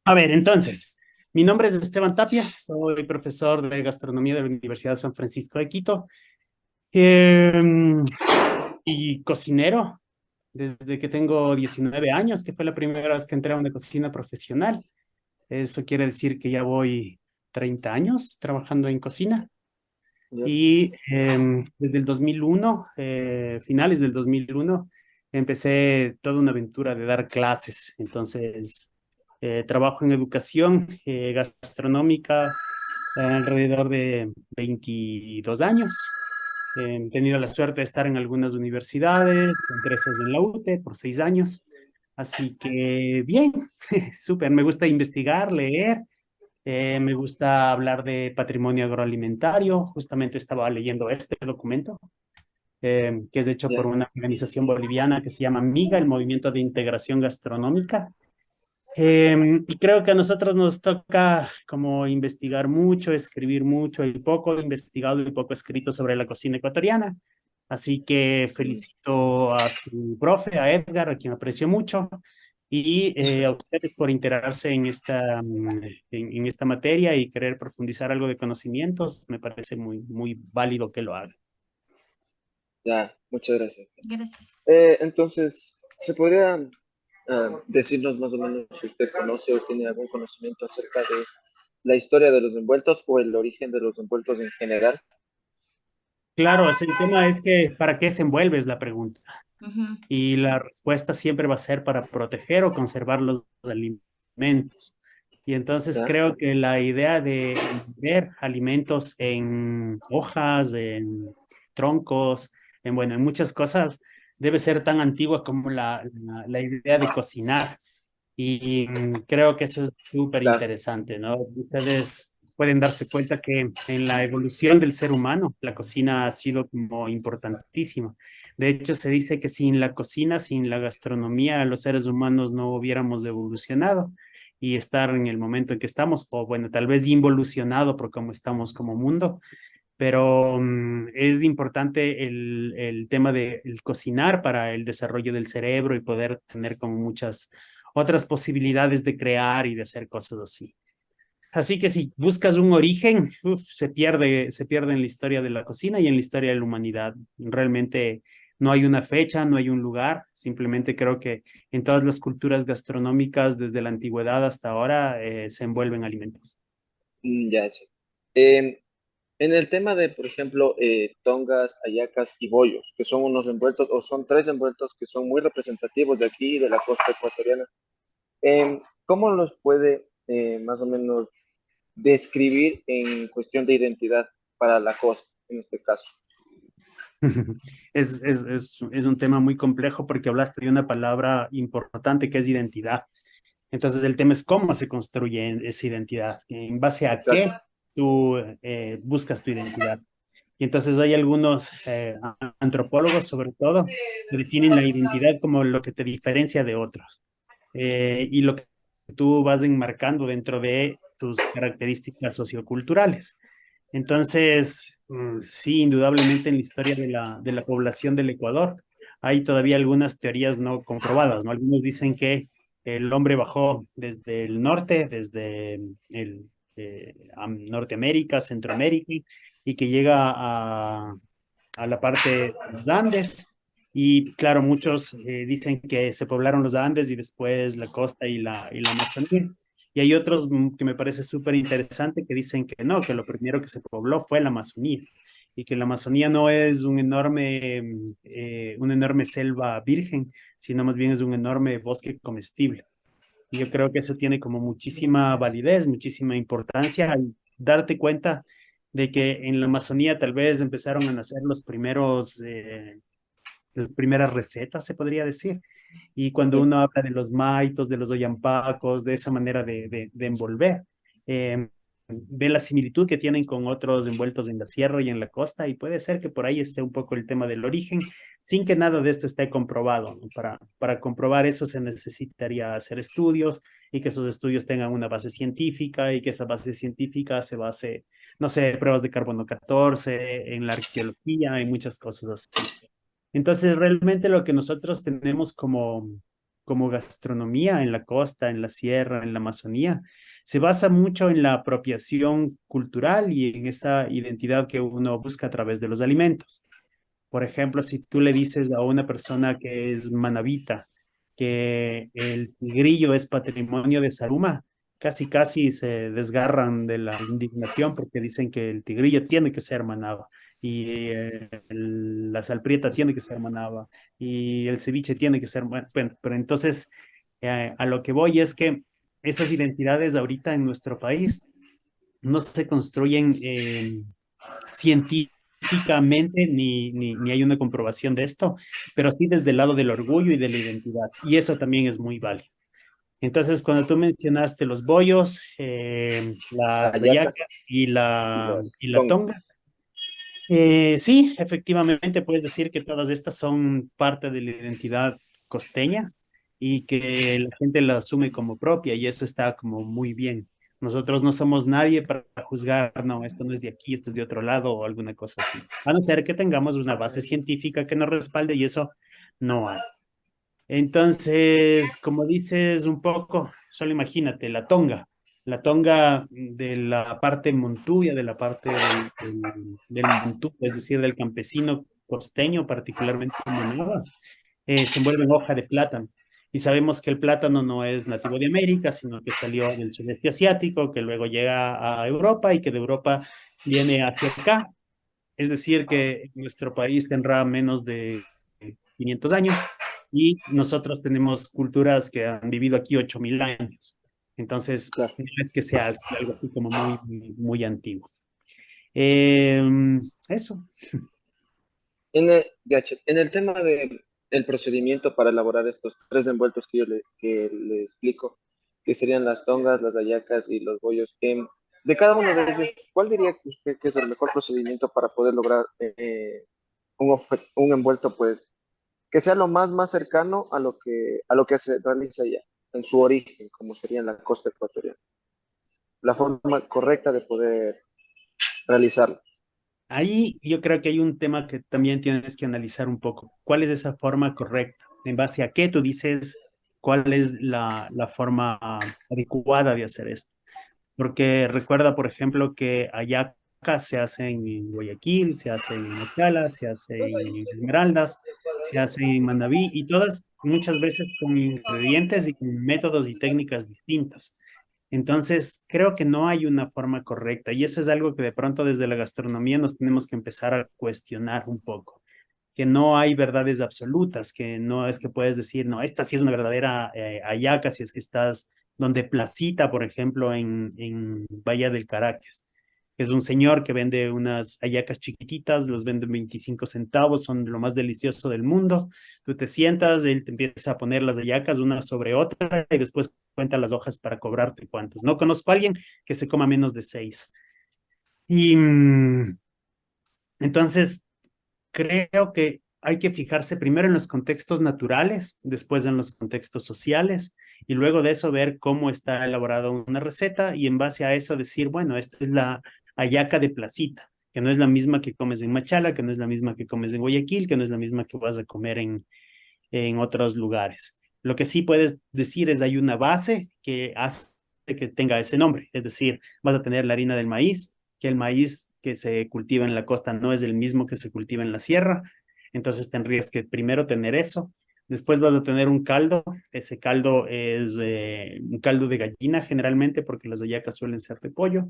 A ver, entonces, mi nombre es Esteban Tapia, soy profesor de gastronomía de la Universidad de San Francisco de Quito y cocinero desde que tengo 19 años, que fue la primera vez que entré a una cocina profesional. Eso quiere decir que ya voy 30 años trabajando en cocina Ya, y desde el 2001, finales del 2001, empecé toda una aventura de dar clases. Entonces, trabajo en educación gastronómica alrededor de 22 años. He tenido la suerte de estar en algunas universidades, entre esas en la UTE por 6 años. Así que bien, súper. Me gusta investigar, leer. Me gusta hablar de patrimonio agroalimentario. Justamente estaba leyendo este documento, que es hecho por ya, una organización boliviana que se llama MIGA, el Movimiento de Integración Gastronómica. Y creo que a nosotros nos toca como investigar mucho, escribir mucho y poco investigado y poco escrito sobre la cocina ecuatoriana. Así que felicito a su profe, a Edgar, a quien aprecio mucho, y a ustedes por integrarse en en esta materia y querer profundizar algo de conocimientos. Me parece muy válido que lo hagan. ya, muchas gracias. Gracias. Entonces, ¿se podría decirnos más o menos si usted conoce o tiene algún conocimiento acerca de la historia de los envueltos o el origen de los envueltos en general? Claro, el tema es que ¿para qué se envuelve? Es la pregunta. Ujú. Y la respuesta siempre va a ser para proteger o conservar los alimentos. Y entonces Ya, creo que la idea de ver alimentos en hojas, en troncos, bueno, en muchas cosas, debe ser tan antigua como la idea de cocinar. Y creo que eso es súper claro, interesante, ¿no? Ustedes pueden darse cuenta que en la evolución del ser humano, la cocina ha sido como importantísima. De hecho, se dice que sin la cocina, sin la gastronomía, los seres humanos no hubiéramos evolucionado y estar en el momento en que estamos, o bueno, tal vez involucionado por cómo estamos como mundo, pero es importante el tema de el cocinar para el desarrollo del cerebro y poder tener como muchas otras posibilidades de crear y de hacer cosas así. Así que si buscas un origen, se pierde en la historia de la cocina y en la historia de la humanidad. Realmente no hay una fecha, no hay un lugar. Simplemente creo que en todas las culturas gastronómicas, desde la antigüedad hasta ahora, se envuelven alimentos. ya, sí. Em, en el tema de, por ejemplo, tongas, hallacas y bollos, que son unos envueltos, o son tres envueltos que son muy representativos de aquí, de la costa ecuatoriana, ¿cómo los puede más o menos describir en cuestión de identidad para la costa, en este caso? Es un tema muy complejo porque hablaste de una palabra importante que es identidad. Entonces el tema es cómo se construye esa identidad, en base a Exacto. qué tú buscas tu identidad. Y entonces hay algunos antropólogos, sobre todo, que definen la identidad como lo que te diferencia de otros y lo que tú vas enmarcando dentro de tus características socioculturales. Entonces, sí, indudablemente en la historia de de la población del Ecuador hay todavía algunas teorías no comprobadas, ¿no? Algunos dicen que el hombre bajó desde el norte, desde Norteamérica, Centroamérica, y que llega a la parte de los Andes. Y claro, muchos dicen que se poblaron los Andes y después la costa y y la Amazonía. Y hay otros que me parece súper interesante que dicen que no, que lo primero que se pobló fue la Amazonía y que la Amazonía no es una enorme selva virgen, sino más bien es un enorme bosque comestible. Y yo creo que eso tiene como muchísima validez, muchísima importancia al darte cuenta de que en la Amazonía tal vez empezaron a nacer las primeras recetas, se podría decir. Y cuando Ujú. uno habla de los maitos, de los oyampacos, de esa manera de envolver, ve la similitud que tienen con otros envueltos en la sierra y en la costa, y puede ser que por ahí esté un poco el tema del origen, sin que nada de esto esté comprobado, ¿no? Para comprobar eso se necesitaría hacer estudios y que esos estudios tengan una base científica y que esa base científica se base, no sé, pruebas de carbono 14, en la arqueología, en muchas cosas así. Entonces, realmente lo que nosotros tenemos como, como gastronomía en la costa, en la sierra, en la Amazonía, se basa mucho en la apropiación cultural y en esa identidad que uno busca a través de los alimentos. Por ejemplo, si tú le dices a una persona que es manabita que el tigrillo es patrimonio de Saruma, casi casi se desgarran de la indignación porque dicen que el tigrillo tiene que ser manaba y la salprieta tiene que ser manaba y el ceviche tiene que ser, bueno, pero entonces a lo que voy es que esas identidades ahorita en nuestro país no se construyen científicamente, ni hay una comprobación de esto, pero sí desde el lado del orgullo y de la identidad. Y eso también es muy válido. Entonces, cuando tú mencionaste los bollos, las Hallacas hallacas y y la, las y la tongas. tonga, sí, efectivamente puedes decir que todas estas son parte de la identidad costeña y que la gente la asume como propia y eso está como muy bien. Nosotros no somos nadie para juzgar, no, esto no es de aquí, esto es de otro lado o alguna cosa así. A no ser que tengamos una base científica que nos respalde y eso no hay. Entonces, como dices un poco, solo imagínate, la tonga de la parte montuya, de la parte del montú, es decir, del campesino costeño, particularmente en Managua, se envuelve en hoja de plátano. Y sabemos que el plátano no es nativo de América, sino que salió del sudeste asiático, que luego llega a Europa y que de Europa viene hacia acá. Es decir, que nuestro país tendrá menos de 500 años y nosotros tenemos culturas que han vivido aquí 8.000 años. Entonces, Claro. no es que sea algo así como muy antiguo. Eh, eso. En el tema del procedimiento para elaborar estos tres envueltos que le explico, que serían las tongas, las hallacas y los bollos, de cada uno de ellos, ¿cuál diría que usted que es el mejor procedimiento para poder lograr un envuelto, pues, que sea lo más cercano a lo que se realiza allá, en su origen, como sería en la costa ecuatoriana? La forma correcta de poder realizarlo. Ahí yo creo que hay un tema que también tienes que analizar un poco. ¿Cuál es esa forma correcta? ¿En base a qué tú dices cuál es la forma adecuada de hacer esto? Porque recuerda, por ejemplo, que hallacas se hacen en Guayaquil, se hacen en Machala, se hacen en Esmeraldas, se hacen en Manabí y todas muchas veces con ingredientes y con métodos y técnicas distintas. Entonces, creo que no hay una forma correcta y eso es algo que de pronto desde la gastronomía nos tenemos que empezar a cuestionar un poco, que no hay verdades absolutas, que no es que puedes decir, no, esta sí es una verdadera hallaca si es que estás donde Placita, por ejemplo, en Bahía del Caracas. Es un señor que vende unas hallacas chiquititas, los vende en 25 centavos, son lo más delicioso del mundo. Tú te sientas, él te empieza a poner las hallacas una sobre otra y después cuenta las hojas para cobrarte cuántas. No conozco a alguien que se coma menos de 6. Y entonces creo que hay que fijarse primero en los contextos naturales, después en los contextos sociales y luego de eso ver cómo está elaborada una receta y en base a eso decir, bueno, esta es la hallaca de Placita, que no es la misma que comes en Machala, que no es la misma que comes en Guayaquil, que no es la misma que vas a comer en otros lugares. Lo que sí puedes decir es hay una base que hace que tenga ese nombre, es decir, vas a tener la harina del maíz, que el maíz que se cultiva en la costa no es el mismo que se cultiva en la sierra, entonces tendrías que primero tener eso. Después vas a tener un caldo, ese caldo es un caldo de gallina generalmente porque las hallacas suelen ser de pollo.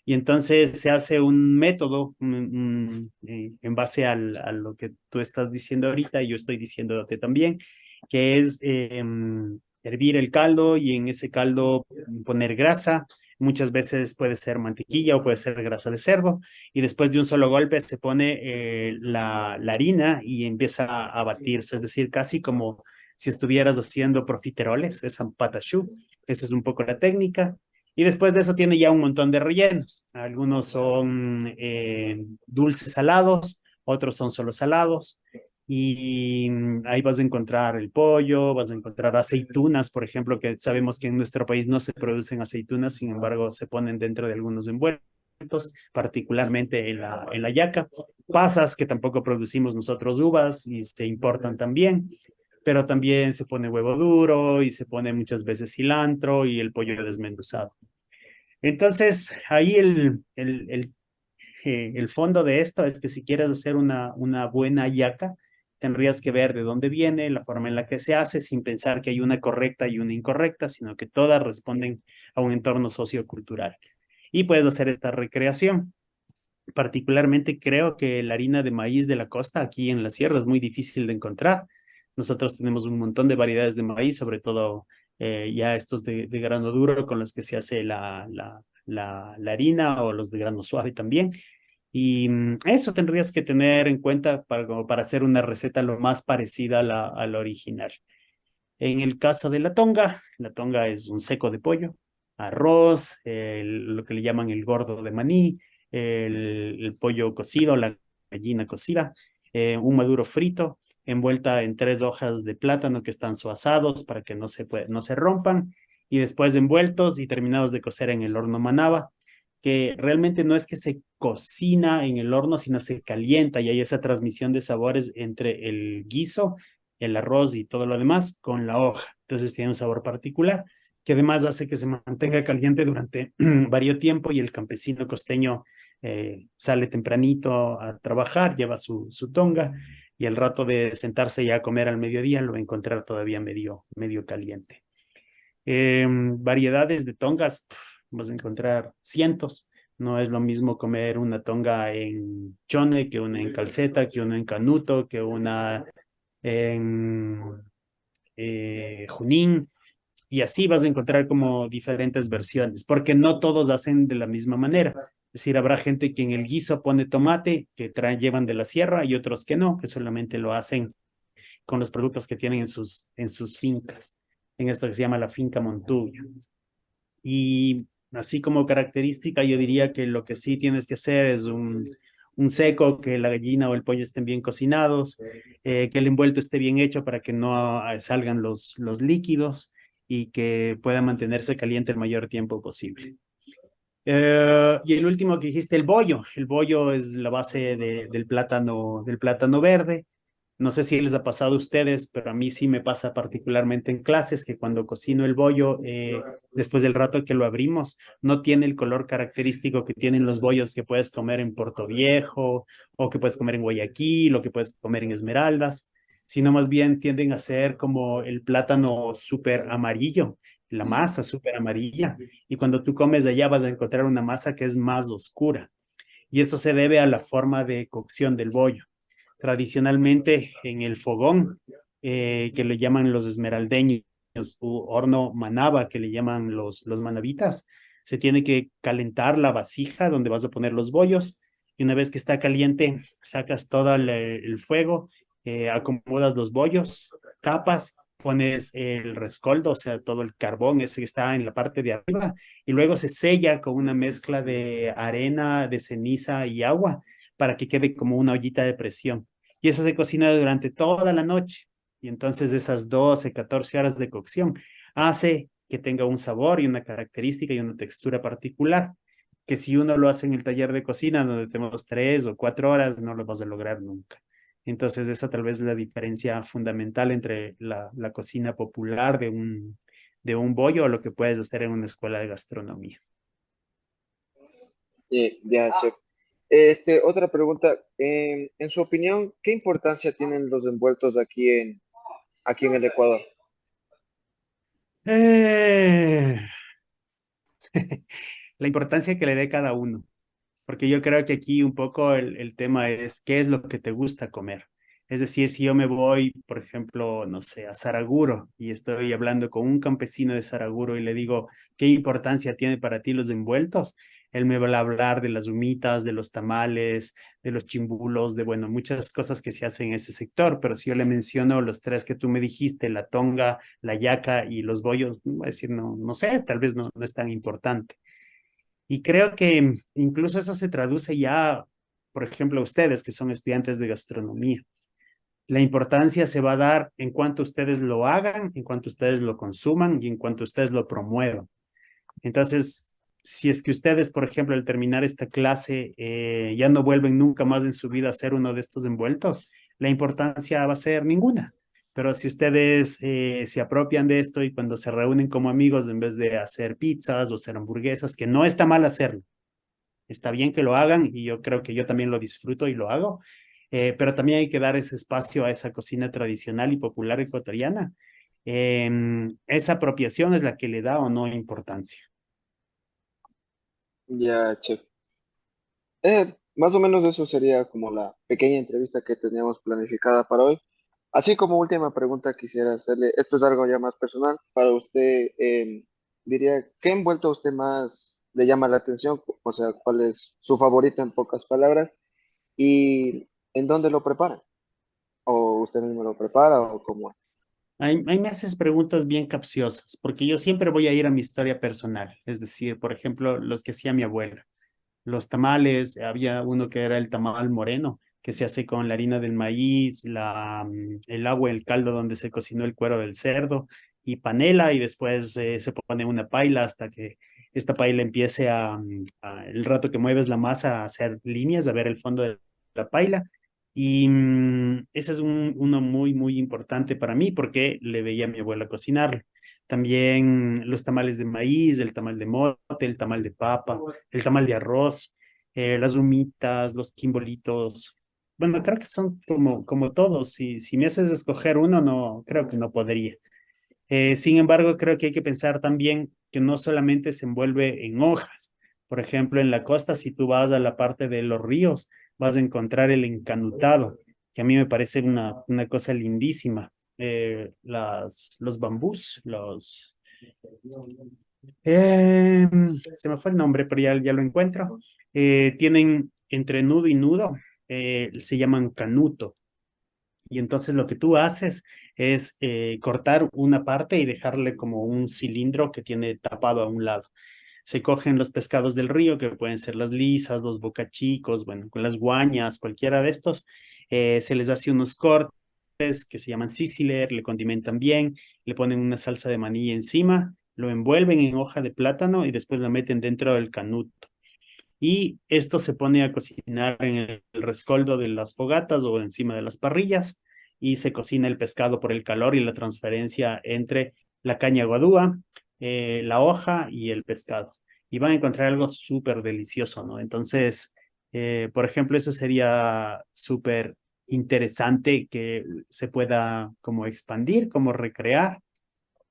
Y entonces se hace un método en base a lo que tú estás diciendo ahorita y yo estoy diciéndote también, que es hervir el caldo y en ese caldo poner grasa. Muchas veces puede ser mantequilla o puede ser grasa de cerdo. Y después de un solo golpe se pone la harina y empieza a batirse. Es decir, casi como si estuvieras haciendo profiteroles, es un patachú. Esa es un poco la técnica. Y después de eso tiene ya un montón de rellenos. Algunos son dulces salados, otros son solo salados. Y ahí vas a encontrar el pollo, vas a encontrar aceitunas, por ejemplo, que sabemos que en nuestro país no se producen aceitunas, sin embargo, se ponen dentro de algunos envueltos, particularmente en la yaca. Pasas, que tampoco producimos nosotros uvas y se importan también. pero también se pone huevo duro y se pone muchas veces cilantro y el pollo desmenuzado. Entonces, ahí el fondo de esto es que si quieres hacer una buena hallaca, tendrías que ver de dónde viene, la forma en la que se hace, sin pensar que hay una correcta y una incorrecta, sino que todas responden a un entorno sociocultural. Y puedes hacer esta recreación. Particularmente creo que la harina de maíz de la costa aquí en la sierra es muy difícil de encontrar. Nosotros tenemos un montón de variedades de maíz, sobre todo ya estos de grano duro con los que se hace la harina o los de grano suave también. Y eso tendrías que tener en cuenta como para hacer una receta lo más parecida a la original. En el caso de la tonga es un seco de pollo, arroz, lo que le llaman el gordo de maní, el pollo cocido, la gallina cocida, un maduro frito, envuelta en 3 hojas de plátano que están suazados para que no se rompan, y después envueltos y terminados de cocer en el horno manaba, que realmente no es que se cocina en el horno, sino se calienta y hay esa transmisión de sabores entre el guiso, el arroz y todo lo demás con la hoja. Entonces tiene un sabor particular que además hace que se mantenga caliente durante varios tiempo y el campesino costeño sale tempranito a trabajar, lleva su tonga y al rato de sentarse ya a comer al mediodía lo va a encontrar todavía medio caliente. Variedades de tongas, vas a encontrar cientos. No es lo mismo comer una tonga en chone que una en calceta, que una en canuto, que una en Junín, y así vas a encontrar como diferentes versiones, porque no todos hacen de la misma manera. Es decir, habrá gente que en el guiso pone tomate, que llevan de la sierra, y otros que no, que solamente lo hacen con los productos que tienen en sus fincas, en esto que se llama la finca Montubio. Y así como característica, yo diría que lo que sí tienes que hacer es un seco, que la gallina o el pollo estén bien cocinados, que el envuelto esté bien hecho para que no salgan los líquidos y que pueda mantenerse caliente el mayor tiempo posible. Y el último que dijiste, el bollo. El bollo es la base del plátano verde. No sé si les ha pasado a ustedes, pero a mí sí me pasa particularmente en clases que cuando cocino el bollo, después del rato que lo abrimos, no tiene el color característico que tienen los bollos que puedes comer en Puerto Viejo o que puedes comer en Guayaquil o que puedes comer en Esmeraldas, sino más bien tienden a ser como el plátano súper amarillo, la masa súper amarilla. Y cuando tú comes de allá vas a encontrar una masa que es más oscura. Y eso se debe a la forma de cocción del bollo. Tradicionalmente en el fogón, que le llaman los esmeraldeños, u horno manaba, que le llaman los manavitas, se tiene que calentar la vasija donde vas a poner los bollos, y una vez que está caliente, sacas todo el fuego, acomodas los bollos, tapas, pones el rescoldo, o sea, todo el carbón ese que está en la parte de arriba, y luego se sella con una mezcla de arena, de ceniza y agua para que quede como una ollita de presión. Y eso se cocina durante toda la noche. Y entonces esas 12, 14 horas de cocción hace que tenga un sabor y una característica y una textura particular, que si uno lo hace en el taller de cocina, donde tenemos 3 o 4 horas, no lo vas a lograr nunca. Entonces esa tal vez es la diferencia fundamental entre la cocina popular de un bollo o lo que puedes hacer en una escuela de gastronomía. Ya, chef. Otra pregunta. En su opinión, ¿qué importancia tienen los envueltos aquí en el Ecuador? Eh, la importancia que le dé cada uno. Porque yo creo que aquí un poco el tema es qué es lo que te gusta comer. Es decir, si yo me voy, por ejemplo, no sé, a Saraguro y estoy hablando con un campesino de Saraguro y le digo, ¿qué importancia tiene para ti los envueltos? Él me va a hablar de las humitas, de los tamales, de los chimbulos, de, bueno, muchas cosas que se hacen en ese sector, pero si yo le menciono los tres que tú me dijiste, la tonga, la yaca y los bollos, va a decir, no, no sé, tal vez no es tan importante. Y creo que incluso eso se traduce ya, por ejemplo, a ustedes que son estudiantes de gastronomía. La importancia se va a dar en cuanto ustedes lo hagan, en cuanto ustedes lo consuman y en cuanto ustedes lo promuevan. Entonces, si es que ustedes, por ejemplo, al terminar esta clase, ya no vuelven nunca más en su vida a hacer uno de estos envueltos, la importancia va a ser ninguna, Pero si ustedes se apropian de esto y cuando se reúnen como amigos, en vez de hacer pizzas o hacer hamburguesas, que no está mal hacerlo, está bien que lo hagan y yo creo que yo también lo disfruto y lo hago, pero también hay que dar ese espacio a esa cocina tradicional y popular ecuatoriana. Esa apropiación es la que le da o no importancia. Ya, chef. Más o menos eso sería como la pequeña entrevista que teníamos planificada para hoy. Así como última pregunta quisiera hacerle, esto es algo ya más personal, para usted, diría, ¿qué envuelto a usted más le llama la atención? O sea, ¿cuál es su favorito en pocas palabras? ¿Y en dónde lo prepara? ¿O usted mismo lo prepara o cómo es? Ahí me haces preguntas bien capciosas, porque yo siempre voy a ir a mi historia personal, es decir, por ejemplo, los que hacía mi abuela. Los tamales, había uno que era el tamal moreno, que se hace con la harina del maíz, el agua, el caldo donde se cocinó el cuero del cerdo y panela y después se pone una paila hasta que esta paila empiece el rato que mueves la masa a hacer líneas, a ver el fondo de la paila. Y ese es uno muy, muy importante para mí porque le veía a mi abuela cocinar. También los tamales de maíz, el tamal de mote, el tamal de papa, el tamal de arroz, las humitas, los quimbolitos. Bueno, creo que son como todos. Si me haces escoger uno, no, creo que no podría. Sin embargo, creo que hay que pensar también que no solamente se envuelve en hojas. Por ejemplo, en la costa, si tú vas a la parte de los ríos, vas a encontrar el encanutado, que a mí me parece una cosa lindísima. Los bambús, eh, se me fue el nombre, pero ya lo encuentro. Tienen entre nudo y nudo, se llaman canuto. Y entonces lo que tú haces es cortar una parte y dejarle como un cilindro que tiene tapado a un lado. Se cogen los pescados del río, que pueden ser las lisas, los bocachicos, bueno, con las guañas, cualquiera de estos. Se les hace unos cortes que se llaman sisiler, le condimentan bien, le ponen una salsa de maní encima, lo envuelven en hoja de plátano y después lo meten dentro del canuto. Y esto se pone a cocinar en el rescoldo de las fogatas o encima de las parrillas y se cocina el pescado por el calor y la transferencia entre la caña guadúa, la hoja y el pescado. Y van a encontrar algo súper delicioso, ¿no? Entonces, por ejemplo, eso sería súper interesante que se pueda como expandir, como recrear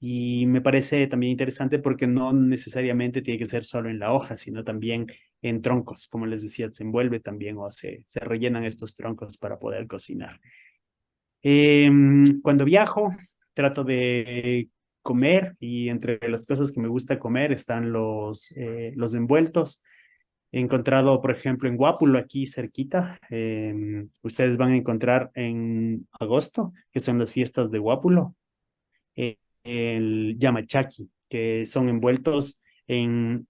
y me parece también interesante porque no necesariamente tiene que ser solo en la hoja, sino también en troncos, como les decía, se envuelve también o se rellenan estos troncos para poder cocinar. Cuando viajo, trato de comer y entre las cosas que me gusta comer están los envueltos. He encontrado, por ejemplo, en Guápulo, aquí cerquita, ustedes van a encontrar en agosto, que son las fiestas de Guápulo, el yamachaki, que son envueltos en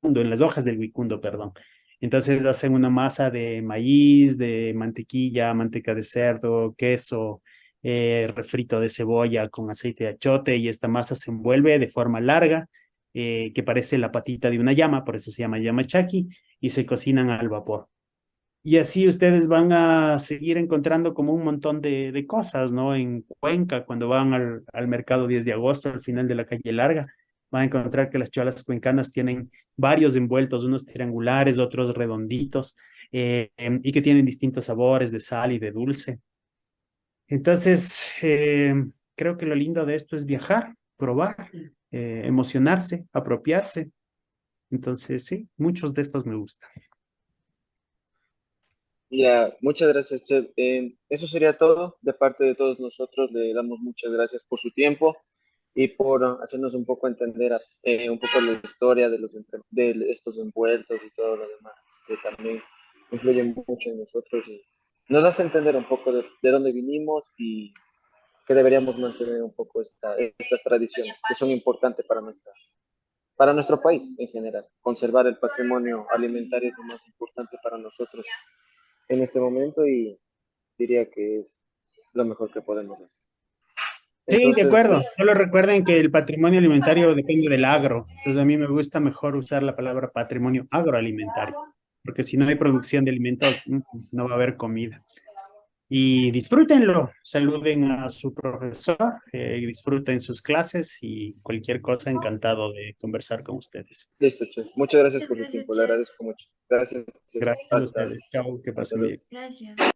las hojas del huicundo, perdón. Entonces hacen una masa de maíz, de mantequilla, manteca de cerdo, queso, refrito de cebolla con aceite de achote y esta masa se envuelve de forma larga, que parece la patita de una llama, por eso se llama yamachaki, y se cocinan al vapor. Y así ustedes van a seguir encontrando como un montón de cosas, ¿no? En Cuenca, cuando van al mercado 10 de agosto, al final de la calle Larga, van a encontrar que las cholas cuencanas tienen varios envueltos, unos triangulares, otros redonditos, y que tienen distintos sabores de sal y de dulce. Entonces, creo que lo lindo de esto es viajar, probar, emocionarse, apropiarse. Entonces, sí, muchos de estos me gustan. Ya, muchas gracias, Chef. Eso sería todo. De parte de todos nosotros, le damos muchas gracias por su tiempo y por hacernos un poco entender un poco la historia de de estos envueltos y todo lo demás, que también influyen mucho en nosotros y nos hace entender un poco de dónde vinimos y que deberíamos mantener un poco estas tradiciones que son importantes para nuestro país en general. Conservar el patrimonio alimentario es lo más importante para nosotros en este momento y diría que es lo mejor que podemos hacer. Sí, de Entonces, acuerdo. Solo recuerden que el patrimonio alimentario depende del agro. Entonces a mí me gusta mejor usar la palabra patrimonio agroalimentario, porque si no hay producción de alimentos, no va a haber comida. y disfrútenlo, saluden a su profesor, disfruten sus clases y cualquier cosa, encantado de conversar con ustedes. Listo, chef. Muchas gracias Muchas por su gracias, tiempo, le chef. agradezco mucho. Gracias, chef. Gracias a Hasta, ustedes. Chao, que hasta pasen luego. bien. Gracias.